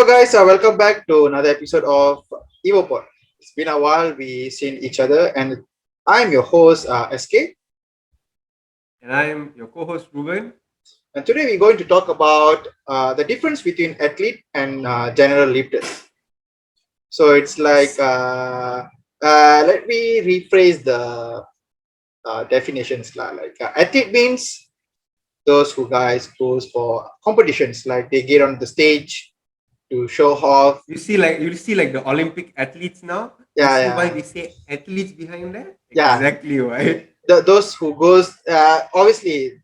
Hello, guys. Welcome back to another episode of EvoPod. It's been a while we seen each other, and I'm your host SK. And I am your co-host Ruben. And today we're going to talk about the difference between athlete and general lifters. So it's like Yes. let me rephrase the definitions. Like athlete means those who guys goes for competitions, like they get on the stage to show off. You see like the Olympic athletes now. You Yeah, see why yeah, we say athletes behind that? yeah. Exactly why. Those who goes obviously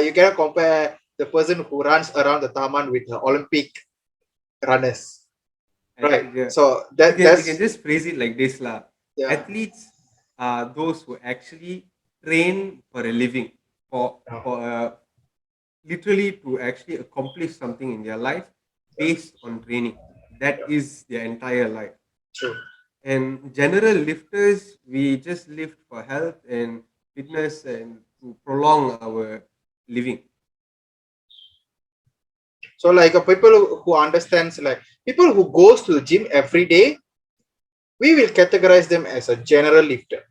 you cannot compare the person who runs around the taman with the Olympic runners, right? Yeah. So We that can we can that's just phrase it like this lah. yeah, Athletes are those who actually train for a living, yeah, for literally to actually accomplish something in their life yeah, based on training. That yeah, is their entire life. true. And general lifters, we just lift for health and fitness and to prolong our living. So like people who understands, like people who goes to the gym every day, we will categorize them as a general lifter.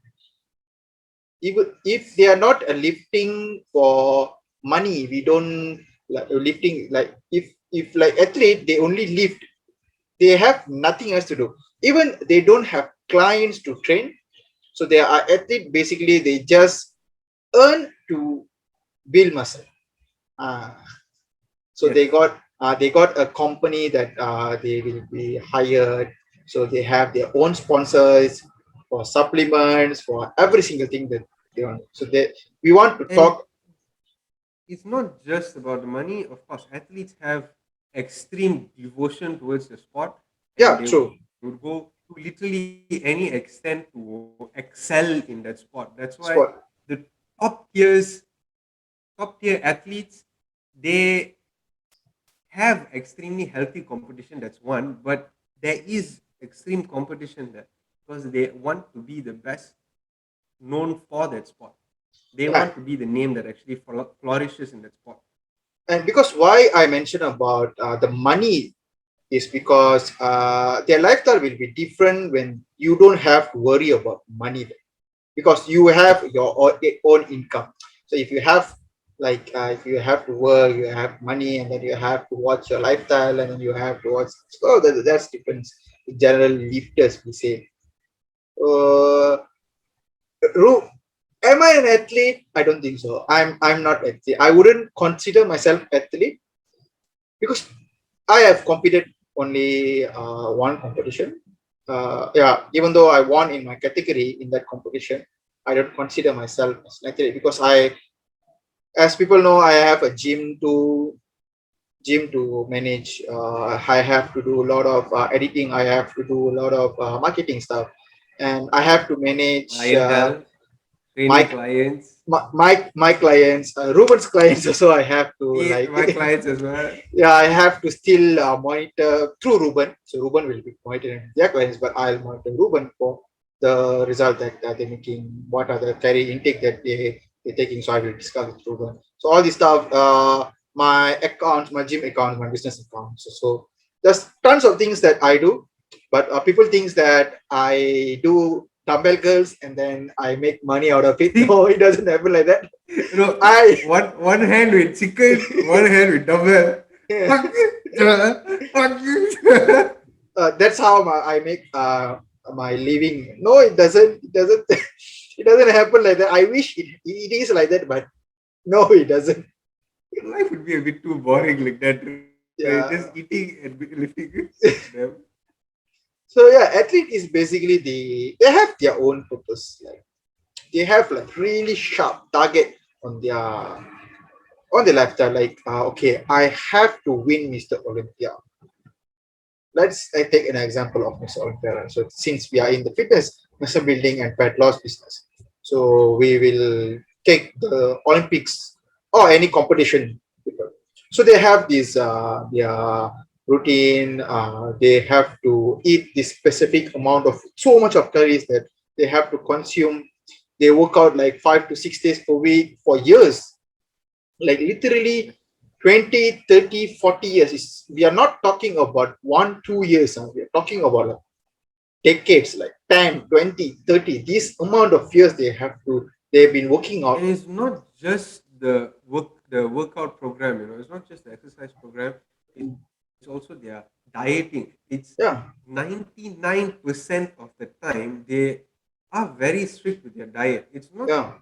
Even if they are not lifting for money, we don't like lifting. Like if like athlete, they only lift, they have nothing else to do. Even they don't have clients to train, so they are athlete. Basically they just earn to build muscle. uh, so Yes. they got a company that they will be hired, so they have their own sponsors for supplements, for every single thing that they want. So they we want to And talk. it's not just about the money. Of course, athletes have extreme devotion towards the sport and Yeah, they would true. go to literally any extent to excel in that sport. That's why the Sport. top tiers, top tier athletes, they have extremely healthy competition. That's one, but there is extreme competition there because they want to be the best known for that sport. They Yeah. want to be the name that actually flourishes in that sport. And because why I mentioned about the money is because their lifestyle will be different when you don't have to worry about money, because you have Yes, your own income. So if you have like if you have to work, you have money, and then you have to watch your lifestyle, and then you have to watch. So that's different. General lifters, we say. uh, Ru, am I an athlete? I don't think so. I'm not athlete. I wouldn't consider myself athlete because I have competed only one competition. Yeah, even though I won in my category in that competition, I don't consider myself as an athlete because as people know, I have a gym to manage. I have to do a lot of editing. I have to do a lot of marketing stuff, and I have to manage clientele, training my clients, my clients, Ruben's clients also. I have to yeah, like my clients as well. yeah, I have to still monitor through Ruben. So Ruben will be monitoring their clients, but I'll monitor Ruben for the result that they're making, what are the carry intake that they're taking. So I will discuss with Ruben. So all this stuff, my accounts, my gym accounts, my business accounts. So there's tons of things that I do, but people thinks that I do dumbbell girls and then I make money out of it. No, it doesn't happen like that. No, I one hand with chicken, one hand with dumbbell. Fuck you, fuck you. that's how I make my living. No, it doesn't. It doesn't. It doesn't happen like that. I wish it is like that, but no, it doesn't. Life would be a bit too boring like that, right? Just eating Yeah. and lifting. Damn. So yeah, athlete is basically they have their own purpose. Like they have like really sharp target on their lifestyle. Like okay, I have to win Mr. Olympia. Let's I take an example of Mr. Olympia. So since we are in the fitness, muscle building and fat loss business, so we will take the Olympics or any competition. So they have this their routine. They have to eat this specific amount of so much of calories that they have to consume. They work out like 5 to 6 days per week for years, like literally 20, 30, 40 years. We are not talking about 1, 2 years. We are talking about like decades, like 10, 20, 30. This amount of years they've been working And out. it's not just the workout program, it's not just the exercise program, it's also their dieting. It's Yeah, 99% of the time they are very strict with their diet. It's not yeah.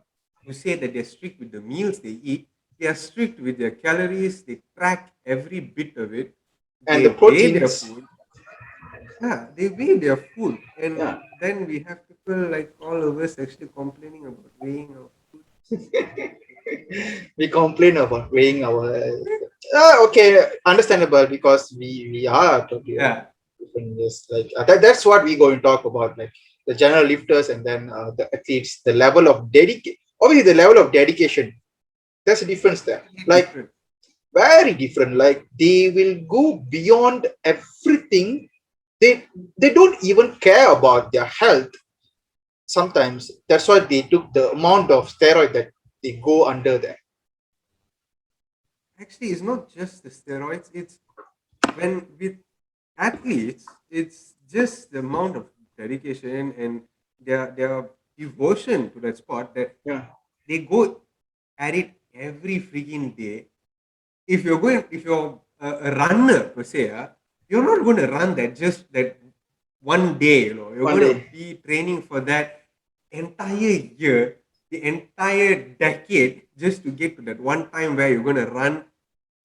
to say that they're strict with the meals they eat. They are strict with their calories. They track every bit of it. And the They weigh their proteins. food. Yeah, they weigh their food. Yeah. And then we have people like all of us actually complaining about weighing our food. We complain about weighing our. Okay, understandable because we are totally Yeah, different. Yes, like that's what we going to talk about, like the general lifters and then the athletes, the level of dedication. Obviously, the level of dedication. There's a difference there. completely Like different. very different. Like they will go beyond everything. They don't even care about their health. Sometimes that's why they took the amount of steroid that they go under there. Actually, it's not just the steroids. It's when with athletes, it's just the amount of dedication and their devotion to that sport that Yeah, they go at it every freaking day. If you're a runner per se, you're not going to run that just that one day. You're one going to day. be training for that entire year, the entire decade, just to get to that one time where you're going to run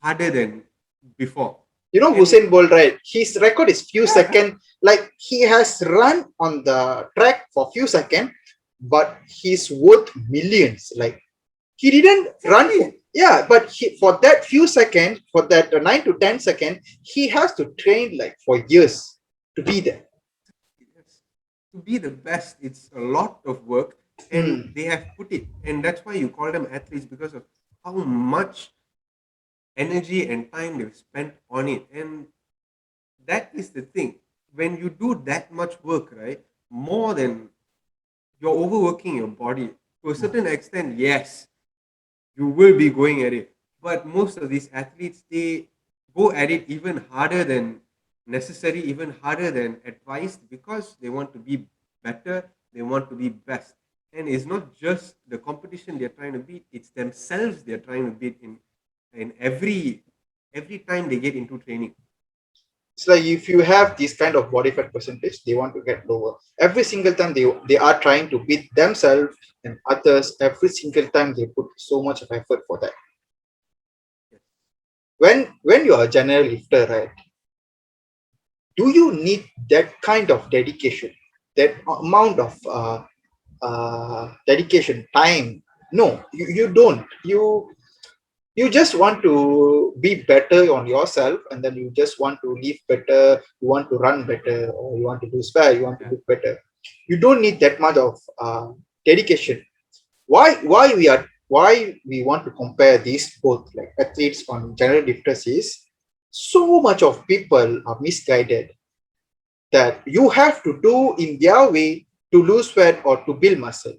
harder than before. You know And Hussein Bolt, right? His record is few yeah, seconds. Like he has run on the track for few seconds, but he's worth millions. Like he didn't run for, exactly. yeah, but for that few seconds, for that 9 to 10 seconds, he has to train like for years to be there. Yes. To be the best, it's a lot of work, and Hmm. they have put it. And that's why you call them athletes because of how much energy and time they've spent on it. And that is the thing. When you do that much work, right, more than you're overworking your body to a certain extent, yes, you will be going at it. But most of these athletes, they go at it even harder than necessary, even harder than advised because they want to be better, they want to be best. And it's not just the competition they're trying to beat, it's themselves they're trying to beat in every time they get into training. It's like if you have this kind of body fat percentage, they want to get lower. Every single time they are trying to beat themselves and others. Every single time they put so much of effort for that. Yes. When you are a general lifter, right? Do you need that kind of dedication, that amount of dedication, time? No, you don't. You just want to be better on yourself, and then you just want to live better. You want to run better, or you want to do spare. You want to Yeah. look better. You don't need that much of dedication. Why we want to compare these both, like athletes on general lifters, is so much of people are misguided that you have to do in their way to lose fat or to build muscle.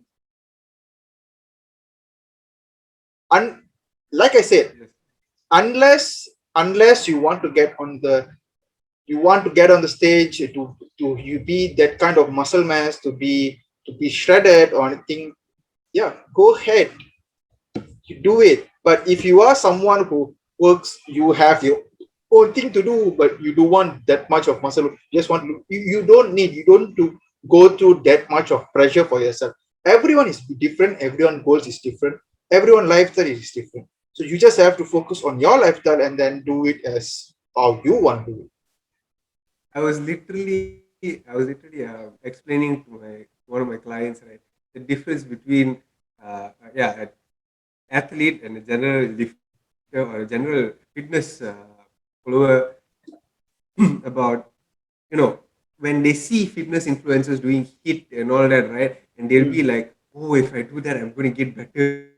And like I said, Yes. unless you want to get on the stage to you be that kind of muscle mass to be shredded or anything, yeah, go ahead, you do it. But if you are someone who works, you have your own thing to do, but you don't want that much of muscle, you just want to, you don't to go through that much of pressure for yourself. Everyone is different, everyone goals is different, everyone lifestyle is different. So you just have to focus on your lifestyle and then do it as how you want to do it. I was literally explaining to my one of my clients, right, the difference between an athlete and a general lifter or a general fitness follower about when they see fitness influencers doing hit and all that, right, and they'll be Mm. like, oh, if I do that, I'm going to get better,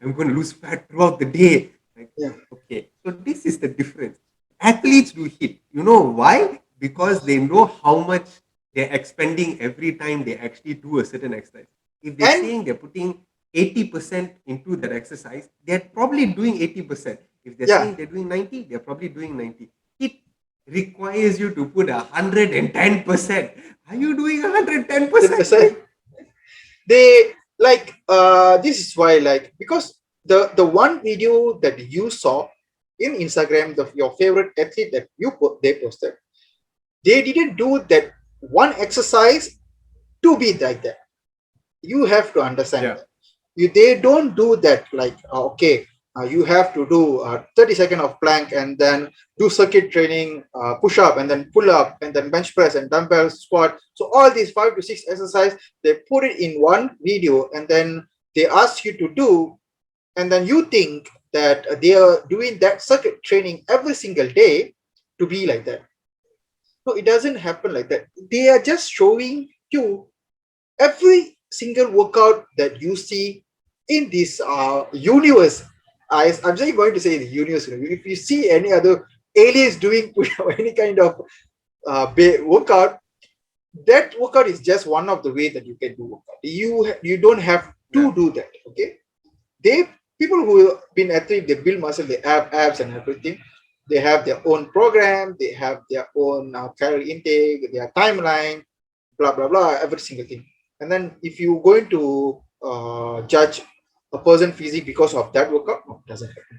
I'm going to lose fat throughout the day. Like, Yeah. okay, so this is the difference. Athletes do hit. You know why? Because they know how much they're expending every time they actually do a certain exercise. If they're And saying they're putting 80% into that exercise, they're probably doing 80%. If they're Yeah, saying they're doing 90, they're probably doing 90. It requires you to put 110%. Are you doing 110%, 10%. mate? They like this is why, like, because the one video that you saw in Instagram, your favorite athlete that they posted, they didn't do that one exercise to be like that. You have to understand Yeah. that. They don't do that like okay, you have to do 30 seconds of plank and then do circuit training, push up and then pull up and then bench press and dumbbell squat. So all these 5 to 6 exercise, they put it in one video and then they ask you to do, and then you think that they are doing that circuit training every single day to be like that. No, it doesn't happen like that. They are just showing you every single workout that you see in this universe. I'm just going to say the universe. If you see any other aliens doing any kind of workout, that workout is just one of the way that you can do workout. You don't have Yeah. to do that. Okay, they people who have been athlete, they build muscle, they have abs and everything. They have their own program, they have their own calorie intake, their timeline, blah blah blah, every single thing. And then if you going to judge a person physique because of that workout, no, it doesn't happen.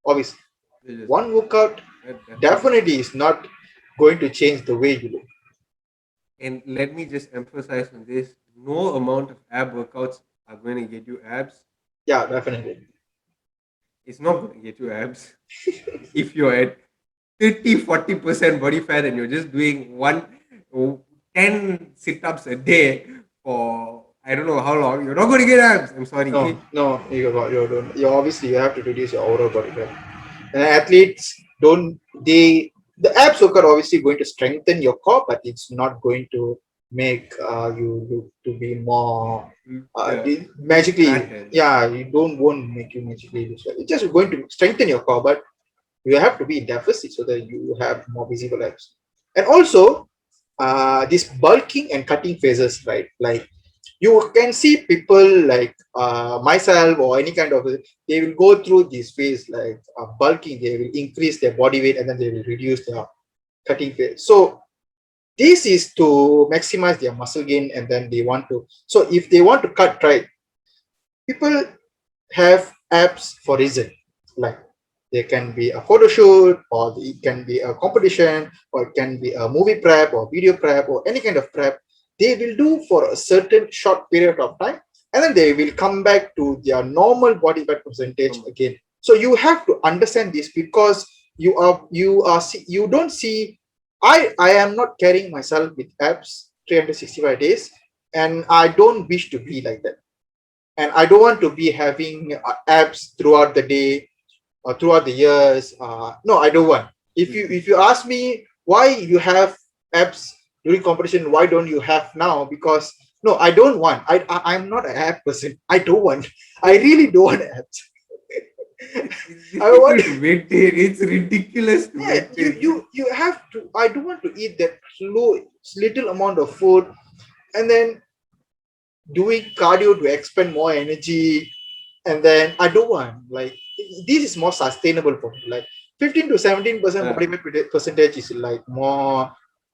Obviously, It is one workout definitely not. definitely is not going to change the way you look. And let me just emphasize on this: no amount of ab workouts are going to get you abs. Yeah, definitely. It's not going to get you abs. If you're at 30-40% body fat and you're just doing 10 sit-ups a day for I don't know how long, you're not going to get abs. I'm sorry. No, no, you don't. You obviously you have to reduce your overall body fat. And athletes don't, they, the abs workout obviously going to strengthen your core, but it's not going to make you look to be more Yeah, look magically. fat and Yeah, you don't won't make you magically lose weight. It's just going to strengthen your core, but you have to be in deficit so that you have more visible abs. And also this bulking and cutting phases, right? Like you can see people like myself or any kind of, they will go through this phase like bulking, they will increase their body weight and then they will reduce their cutting phase. So this is to maximize their muscle gain, and then they want to, so if they want to cut, right, people have apps for reason. Like there can be a photo shoot, or it can be a competition, or it can be a movie prep or video prep or any kind of prep. They will do for a certain short period of time, and then they will come back to their normal body fat percentage um, again. So you have to understand this, because you don't see. I am not carrying myself with abs 365 days, and I don't wish to be like that, and I don't want to be having abs throughout the day or throughout the years. No, I don't want. If you ask me why you have abs during competition, why don't you have now? Because no, I don't want. I'm not an ab person. I don't want. I really don't want abs. it's I want. difficult to maintain. It's ridiculous to Yeah, you maintain. you you have to. I don't want to eat that little amount of food and then doing cardio to expend more energy, and then I don't want, like, this is more sustainable for me. Like 15 to 17% Uh, body weight percentage is like more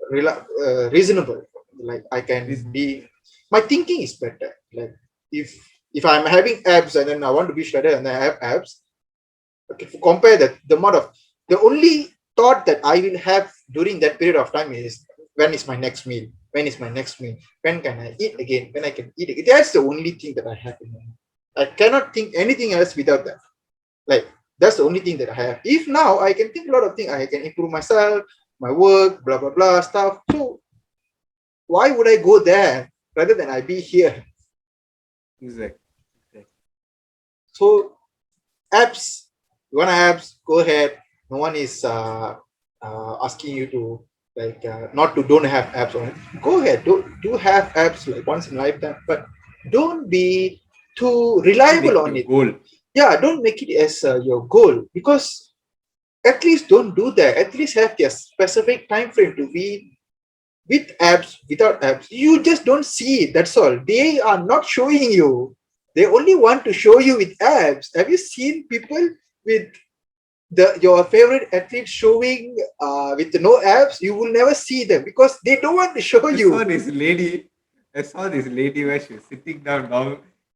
reasonable. Like I can reason, be, my thinking is better. Like if I'm having abs and then I want to be shredded and then I have abs, okay, compare that the amount of, the only thought that I will have during that period of time is, when is my next meal? When is my next meal? When can I eat again? When I can eat again? That's the only thing that I have in mind. I cannot think anything else without that. Like that's the only thing that I have. If now I can think a lot of things, I can improve myself, my work, blah blah blah stuff. So why would I go there rather than I be here? exactly. Exactly. So apps, you want apps, go ahead. No one is asking you to, like not to don't have apps on it. Go ahead, do have apps like once in a lifetime, but don't be too Don't make reliable it on your it. goal. Yeah, don't make it as your goal, because at least don't do that. At least have their specific time frame to be with apps, without apps. You just don't see it. That's all. They are not showing you. They only want to show you with apps. Have you seen people with the your favorite athlete showing with no abs, you will never see them because they don't want to show I saw you. this lady. I saw this lady where she was sitting down,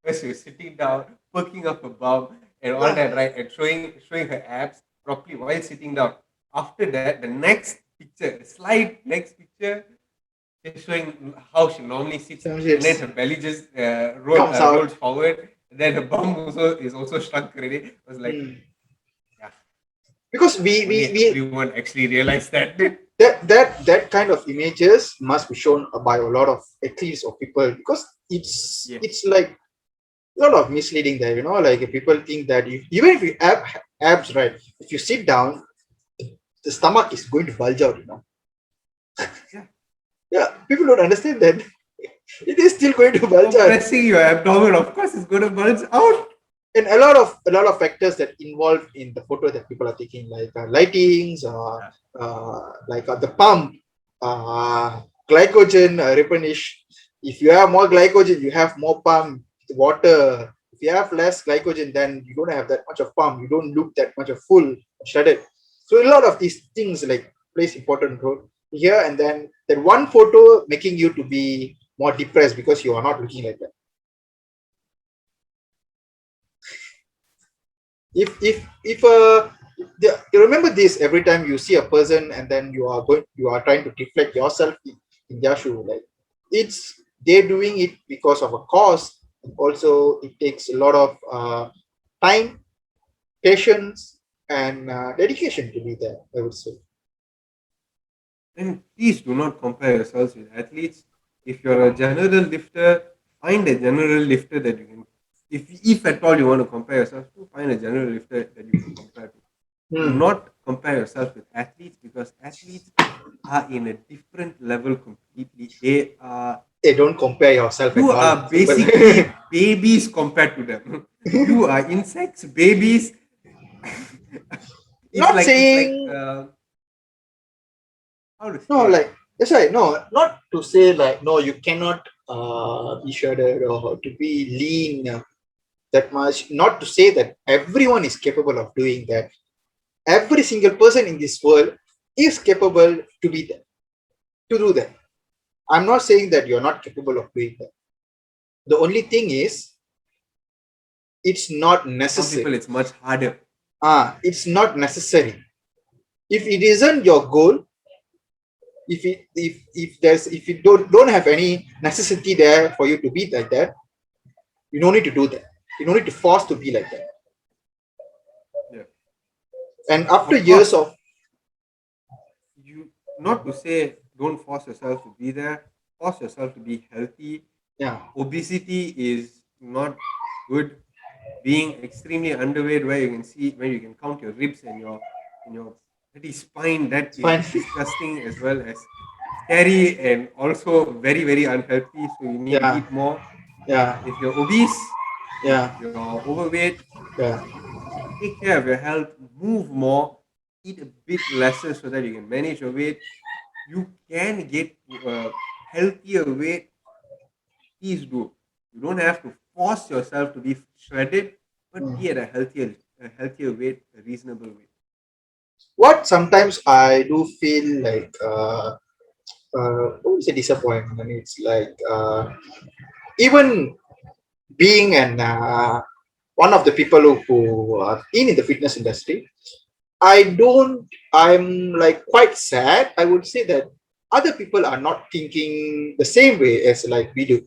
where she was sitting down, perking up her bum and all Yeah, that, right? And showing her abs properly while sitting down. After that, the next picture, the slide next picture, she's showing how she normally sits, some and then shits her belly just comes out. rolls forward. And then her bum also is also shrunk already. I was like, Hmm. yeah, Because if only we everyone actually realized that. that kind of images must be shown by a lot of athletes or people because it's Yes. like a lot of misleading there. Like if people think that even if you have abs, right, if you sit down, the stomach is going to bulge out. Yeah. Yeah, people don't understand that it is still going to bulge out. Compressing your abdomen, of course, is going to bulge out. And a lot of factors that involved in the photo that people are taking, like lightings, Yeah. like the pump, glycogen replenish. If you have more glycogen, you have more pump water. If you have less glycogen, then you don't have that much of pump. You don't look that much of full shredded. So a lot of these things like plays important role here, and then that one photo making you to be more depressed because you are not looking like that. If you remember this every time you see a person and then you are trying to reflect yourself in their shoe, like it's they're doing it because of a cause. Also it takes a lot of time, patience, and dedication to be there, I would say. Then please do not compare yourselves with athletes. If you're a general lifter, find a general lifter that you can. If at all you want to compare yourself to, find a general lifter that you can compare to. Do Hmm. not compare yourself with athletes because athletes are in a different level completely. Hey, don't compare yourself You and all. are Simple. basically babies compared to them. You are insects, babies. it's Not like it's like saying how to no, say. like that's why no, not to say like no, you cannot be shredded or to be lean that much. Not to say that everyone is capable of doing that. Every single person in this world is capable to be that, to do that. I'm not saying that you're not capable of doing that. The only thing is, it's not For some people, necessary. it's much harder. It's not necessary. If it isn't your goal, if you don't have any necessity there for you to be like that, you don't need to do that. You don't need to force to be like that. Yeah. And after Of years course, of you not to say don't force yourself to be there. Force yourself to be healthy. yeah, Obesity is not good. Being extremely underweight, where you can see when you can count your ribs and your pretty spine, that it's is fine. disgusting as well as scary and also very very unhealthy. So you need to Yeah, eat more. yeah, If you're obese, if yeah, you're overweight, yeah. take care of your health, move more, eat a bit lesser so that you can manage your weight. You can get healthier weight, please do. You don't have to force yourself to be shredded, but be Mm. at a healthier weight, a reasonable weight. What sometimes I do feel like what is a disappointment? It's like even being an one of the people who are in the fitness industry, I'm like quite sad. I would say that other people are not thinking the same way as like we do.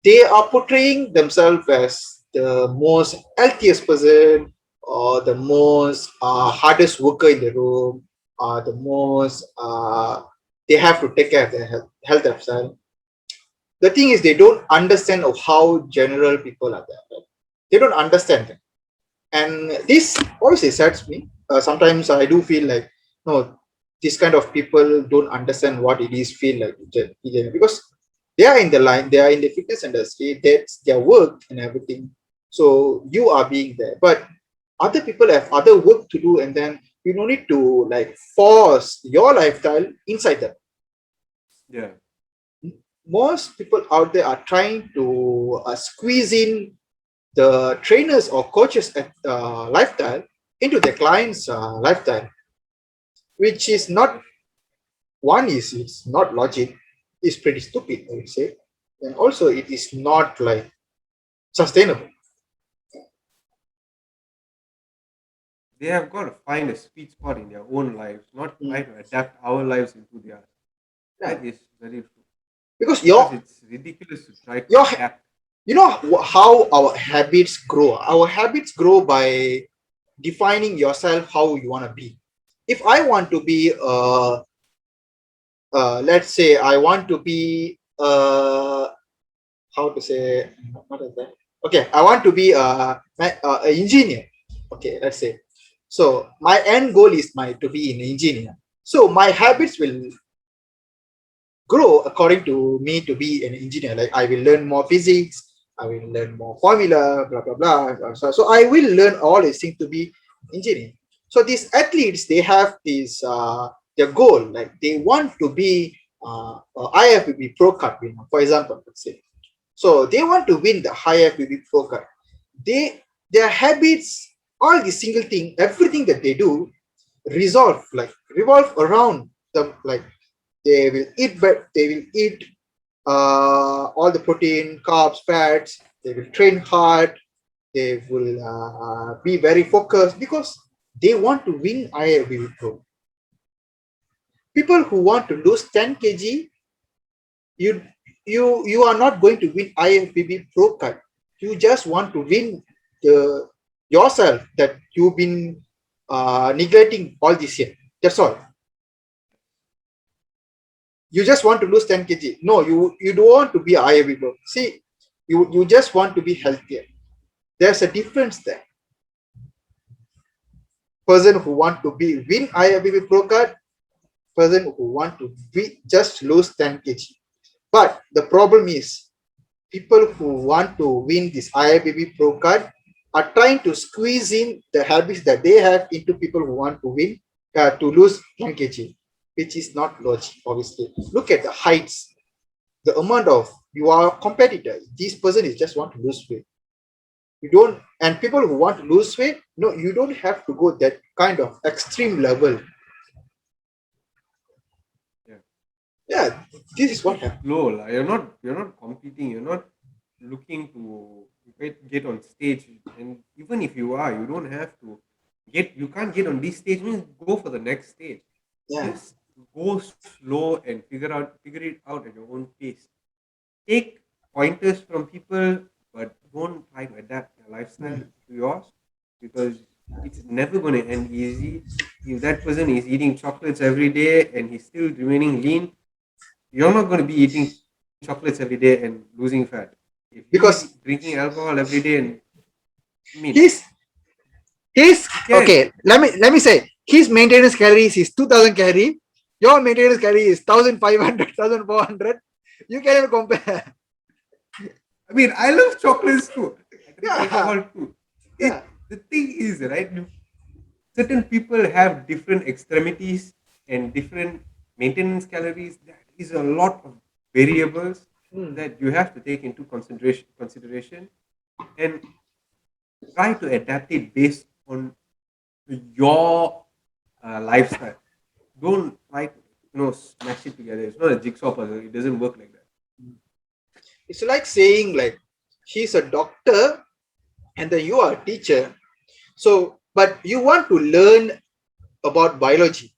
They are portraying themselves as the most healthiest person or the most hardest worker in the room, the most they have to take care of their health themselves. The thing is, they don't understand of how general people are there. Right? They don't understand them, and this always excites me. Sometimes I do feel like no, this kind of people don't understand what it is feel like because they are in the line, they are in the fitness industry, that's their work and everything. So you are being there, but other people have other work to do, and then you don't need to like force your lifestyle inside them. Yeah, Most people out there are trying to squeeze in the trainers or coaches at lifestyle into the client's lifestyle, which is not, Yes. one is it's not logic, it's pretty stupid, I would say, and also it is not like sustainable. They have got to find a sweet spot in their own lives, not try Mm. to adapt our lives into theirs. Yeah, That is very true. because Because it's ridiculous to try to your adapt. how our habits grow. Our habits grow by defining yourself how you want to be. If I want to be let's say I want to be how to say, what is that, okay, I want to be a engineer, okay, let's say. So my end goal is my to be an engineer, so my habits will grow according to me to be an engineer. Like I will learn more physics, I will learn more formula, blah blah blah. So I will learn all these things to be engineer. So these athletes, they have this their goal, like they want to be IFBB pro card winner, for example, let's say. So they want to win the high FBB pro card. They their habits, all the single thing, everything that they do revolve around them. Like they will eat, but they will eat all the protein, carbs, fats. They will train hard. They will be very focused because they want to win IFBB Pro. People who want to lose 10 kg, you you are not going to win IFBB Pro card. You just want to win the yourself that you've been neglecting all this year. That's all. You just want to lose 10 kg. No, you don't want to be IFBB Pro. See, you just want to be healthier. There's a difference there. Person who want to be win IFBB Pro card, person who want to be just lose 10 kg. But the problem is people who want to win this IIBB Pro card are trying to squeeze in the habits that they have into people who want to win, to lose 1 kg, which is not logic, obviously. Look at the heights, the amount of, you are a competitor. This person is just want to lose weight. You don't, and people who want to lose weight, no, you don't have to go that kind of extreme level. Yeah. Yeah, this is Take what it happens. slow. Like. You're not competing. You're not looking to get on stage. And even if you are, you don't have to you can't get on this stage, means go for the next stage. Yeah. Just go slow and figure it out at your own pace. Take pointers from people, but don't try to adapt their lifestyle Mm. to yours, because it's never going to end easy. If that person is eating chocolates every day and he's still remaining lean, you're not going to be eating chocolates every day and losing fat. If he's Because drinking alcohol every day, and I mean, he's his you can. okay. Let me say his maintenance calories is 2,000 calorie. Your maintenance calorie is 1,500, 1,400. You cannot compare. I mean, I love chocolates too. I drink Yeah, alcohol too. yeah. The thing is, right? Certain people have different extremities and different maintenance calories. That is a lot of variables Hmm. that you have to take into consideration, and try to adapt it based on your lifestyle. Don't try to smash it together. It's not a jigsaw puzzle. It doesn't work like that. It's like saying like he's a doctor and then you are a teacher. So, but you want to learn about biology,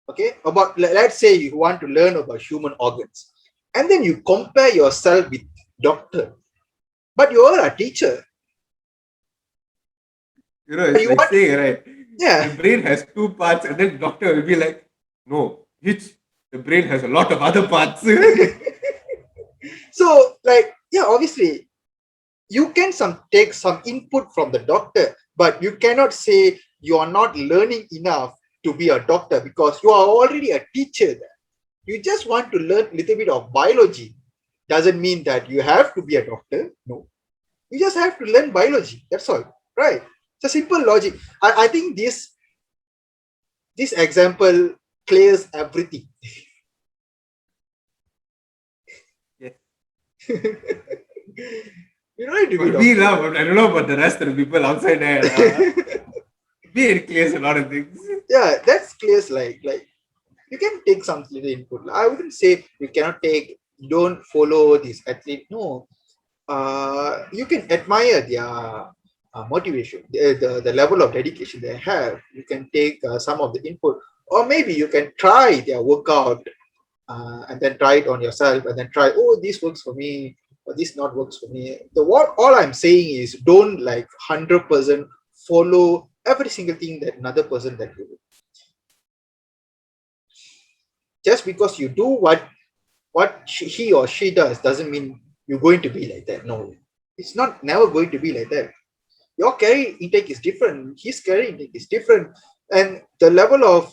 okay? About let's say you want to learn about human organs, and then you compare yourself with doctor, but you are a teacher. It's You like want, saying, right, the yeah. brain has two parts, and then doctor will be like, no, which the brain has a lot of other parts. So like yeah, obviously you can take some input from the doctor, but you cannot say you are not learning enough to be a doctor because you are already a teacher there. You just want to learn a little bit of biology. Doesn't mean that you have to be a doctor. No, you just have to learn biology. That's all, right? It's a simple logic. I think this example clears everything. Yes. You don't need to be For me, doctor. lah, but I don't know about the rest of the people outside there. Me, it clears a lot of things. Yeah, that's clear. Like you can take some little input. I wouldn't say you cannot take. Don't follow this athlete. No, you can admire their motivation, the level of dedication they have. You can take some of the input, or maybe you can try their workout and then try it on yourself, and then try. Oh, this works for me, or this not works for me. The what all I'm saying is don't like 100% follow every single thing that another person that you do. Just because you do he or she does doesn't mean you're going to be like that. No, it's not never going to be like that. Your carry intake is different, his carry intake is different, and the level of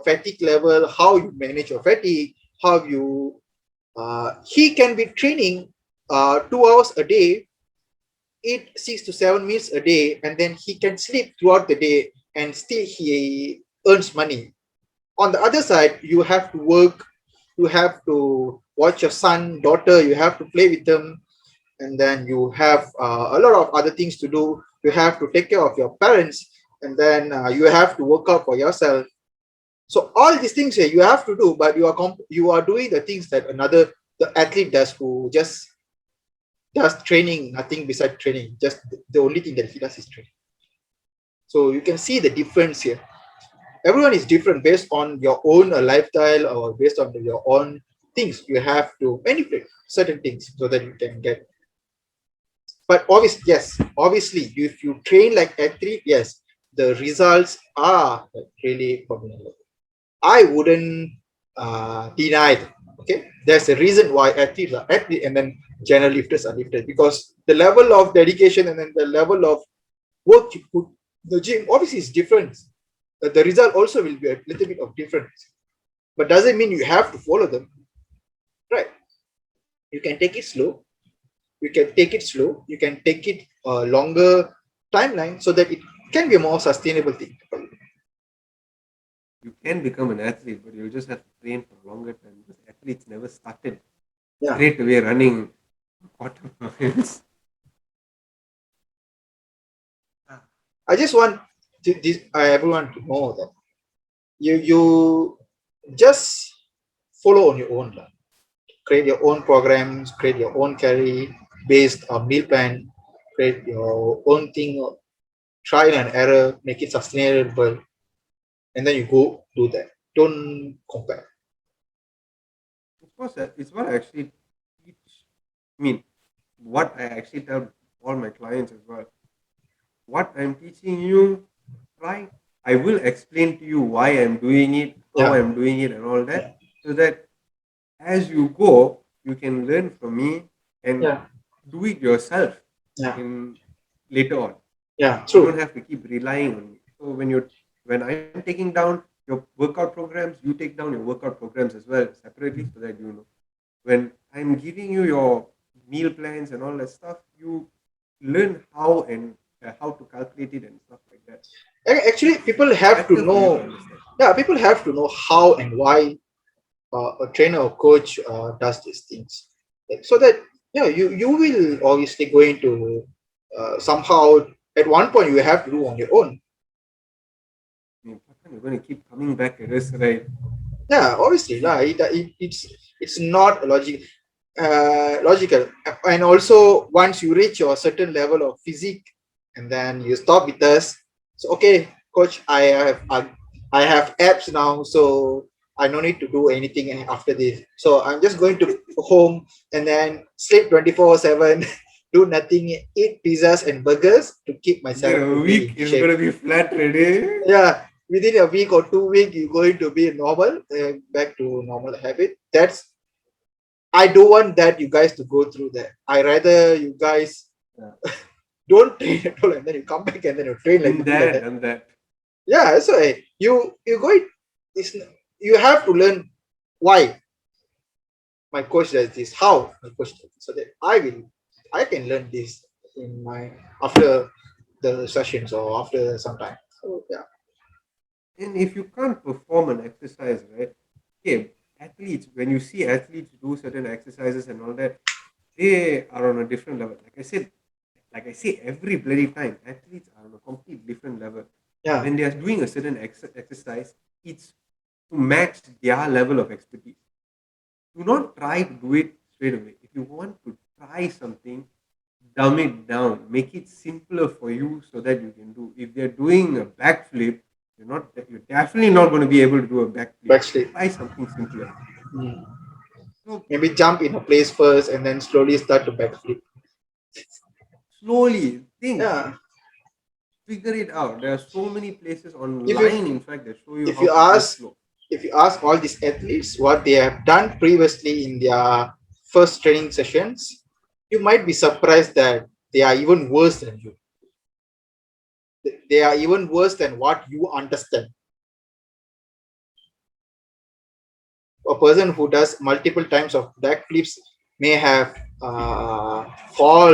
fatigue level, how you manage your fatigue, how you he can be training 2 hours a day, eat 6 to 7 meals a day, and then he can sleep throughout the day and still he earns money. On the other side, you have to work, you have to watch your son daughter, you have to play with them, and then you have a lot of other things to do. You have to take care of your parents, and then you have to work out for yourself. So all these things you have to do, but you are doing the things that another the athlete does, who just does training, nothing beside training, just the only thing that he does is training. So you can see the difference here. Everyone is different based on your own lifestyle, or based on your own things. You have to manipulate certain things so that you can get. But obviously, yes, obviously, if you train like athlete, yes, the results are really phenomenal. I wouldn't deny it. Okay, there's a reason why athletes are athletes and then general lifters are lifted, because the level of dedication and then the level of work you put in the gym obviously is different. The result also will be a little bit of difference, but doesn't mean you have to follow them. Right? You can take it slow. You can take it slow. You can take it a longer timeline so that it can be a more sustainable thing. You can become an athlete, but you just have to train for a longer time because athletes never started Yeah. straight away running quarter miles. I just want everyone to know that you just follow on your own lah. Create your own programs, create your own carry based on meal plan, create your own thing, trial and error, make it sustainable, and then you go do that. Don't compare. Of course, it's what I actually teach. I mean, what I actually tell all my clients as well. What I'm teaching you, try. I will explain to you why I'm doing it, how Yeah, I'm doing it, and all yeah, that, so that as you go, you can learn from me and yeah, do it yourself yeah, in later on. yeah. You don't True. have to keep relying on me. So when I'm taking down your workout programs, you take down your workout programs as well separately so that you know. When I'm giving you your meal plans and all that stuff, you learn how and how to calculate it and stuff like that. Actually, It's people have to better for you to know. understand. Yeah, people have to know how and why a trainer or coach does these things. Like, so that you will obviously going to somehow at one point you have to do on your own. I mean, you're going to keep coming back at us, right? Yeah, obviously, See, it's not logical. And also, once you reach your certain level of physique, and then you stop with us. So, okay, coach, I have abs now, so I no need to do anything after this. So I'm just going to home and then sleep 24/7, do nothing, eat pizzas and burgers to keep within myself a to be week in is going shape. to be flat ready. Yeah, within a week or 2 weeks you're going to be normal, back to normal habit. That's I don't want that you guys to go through that. I rather you guys Yeah. don't train at all, and then you come back and then you train like Been to be like there, that. done that. Yeah, so you go it, it's, you have to learn why my coach does this, how my coach does this, so that I can learn this in my after the sessions or after some time. So yeah. And if you can't perform an exercise, right? Okay, athletes, when you see athletes do certain exercises and all that, they are on a different level. Like I say every bloody time, athletes are on a complete different level. Yeah, When they are doing a certain exercise, it's to match their level of expertise. Do not try to do it straight away. If you want to try something, dumb it down, make it simpler for you so that you can do. If they're doing a backflip, you're definitely not going to be able to do a backflip. backslide. Try something simpler. Mm. So Maybe jump in a place first and then slowly start to backflip. slowly think, Yeah. figure it out. There are so many places If you online, in fact, that show you if how you to go ask slow. if you ask all these athletes what they have done previously in their first training sessions, you might be surprised that they are even worse than you. They are even worse than what you understand. A person who does multiple times of backflips may have fall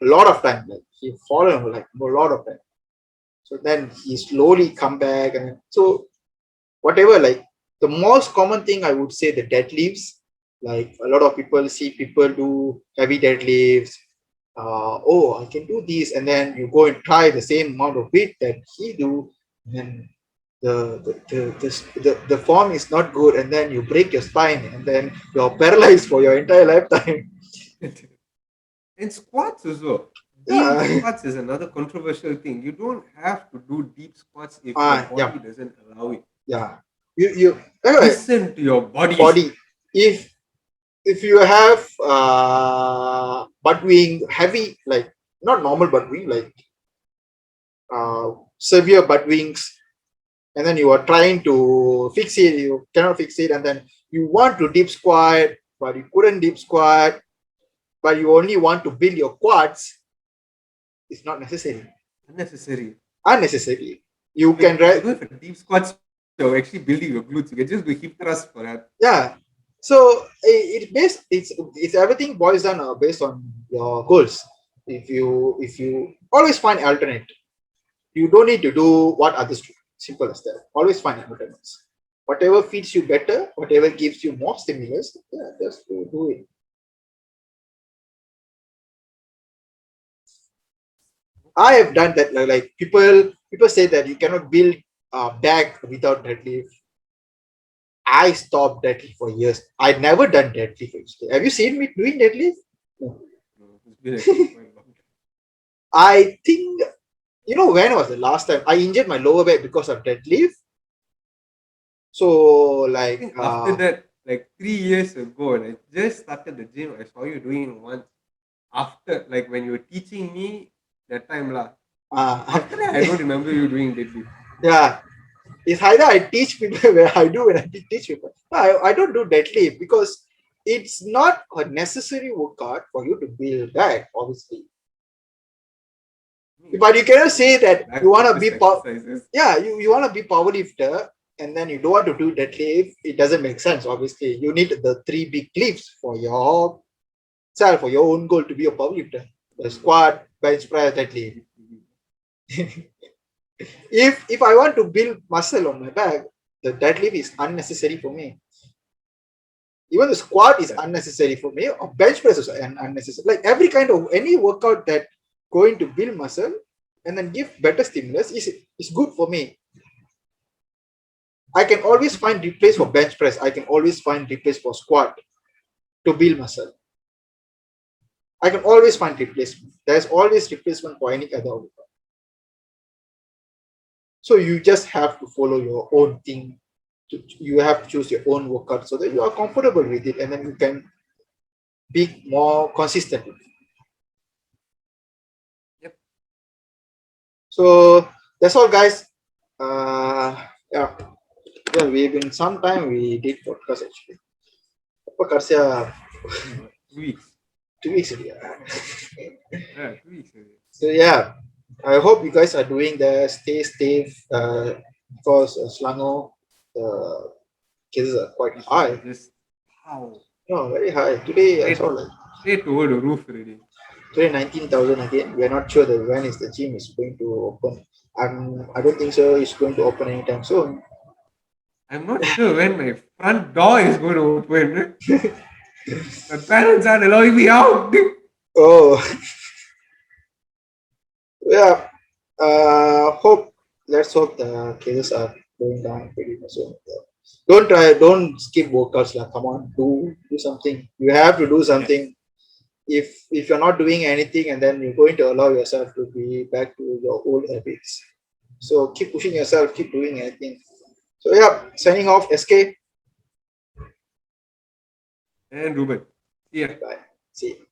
a lot of time. Like he fallen like a lot of time. So then he slowly come back, and so whatever, like the most common thing I would say the deadlifts. Like a lot of people see people do heavy deadlifts. Oh, I can do this, and then you go and try the same amount of weight that he do, and then the form is not good, and then you break your spine, and then you're paralyzed for your entire lifetime. And squats as well. Deep Yeah. squats is another controversial thing. You don't have to do deep squats if your Yeah, body doesn't allow it. yeah. You anyway, Listen to your body. body. If you have butt wing heavy, like not normal butt wing, like severe butt wings, and then you are trying to fix it, you cannot fix it, and then you want to deep squat but you couldn't deep squat, but you only want to build your quads. It's not necessary. Unnecessary. Unnecessary. You can If you go for deep squats, you're actually building your glutes. You can just do hip thrust for that. yeah. So it's everything boils down based on your goals. If you always find alternate, you don't need to do what others do. Simple as that. Always find alternates. Whatever feeds you better, whatever gives you more stimulus, yeah, just do it. I have done that. Like people say that you cannot build a bag without deadlift. I stopped deadlift for years. I never done deadlift. Actually. Have you seen me doing deadlift? No. No, it's been actually quite long. I think when was the last time I injured my lower back because of deadlift. So I like think after that, like 3 years ago, and I just started the gym, I saw you doing it once. After, like when you were teaching me that time lah. uh, After that, I don't remember you doing deadlift. yeah, it's either I teach people where I do when I teach people. I don't do deadlift because it's not a necessary workout for you to build that, obviously. I mean, But you cannot say that back you want to focused be exercises. yeah, you want to be power lifter and then you don't want to do deadlift. It doesn't make sense, obviously. You need the three big lifts for your self, for your own goal to be a power lifter. The squat, bench press, deadlift. If I want to build muscle on my back, the deadlift is unnecessary for me. Even the squat is Yeah. unnecessary for me. Or bench press is unnecessary. Like every kind of any workout that going to build muscle and then give better stimulus is good for me. I can always find replace for bench press. I can always find replace for squat to build muscle. I can always find replacement. There's always replacement for any other workout. So you just have to follow your own thing. You have to choose your own workout so that you are comfortable with it, and then you can be more consistent. Yep. So that's all, guys. Yeah, yeah. We've been some time we did podcast actually. Podcast, yeah, It's been what, 2 weeks. 2 weeks already. Yeah, 2 weeks already. So yeah, I hope you guys are doing the stay safe because Selangor cases are quite Cases are high. just how No, very high. Today I saw straight like straight over the roof already. today 19,000 again. We are not sure that when is the gym is going to open. I don't think so. It's going to open anytime soon. I'm not sure when my front door is going to open. My parents aren't allowing me out. Oh, yeah. Hope. Let's hope the cases are going down pretty much soon. Don't try. Don't skip workouts. Like, come on, do something. You have to do Yes. something. If you're not doing anything, and then you're going to allow yourself to be back to your old habits. So keep pushing yourself. Keep doing anything. So yeah, signing off. SK. And Ruben. See ya. Bye. See you.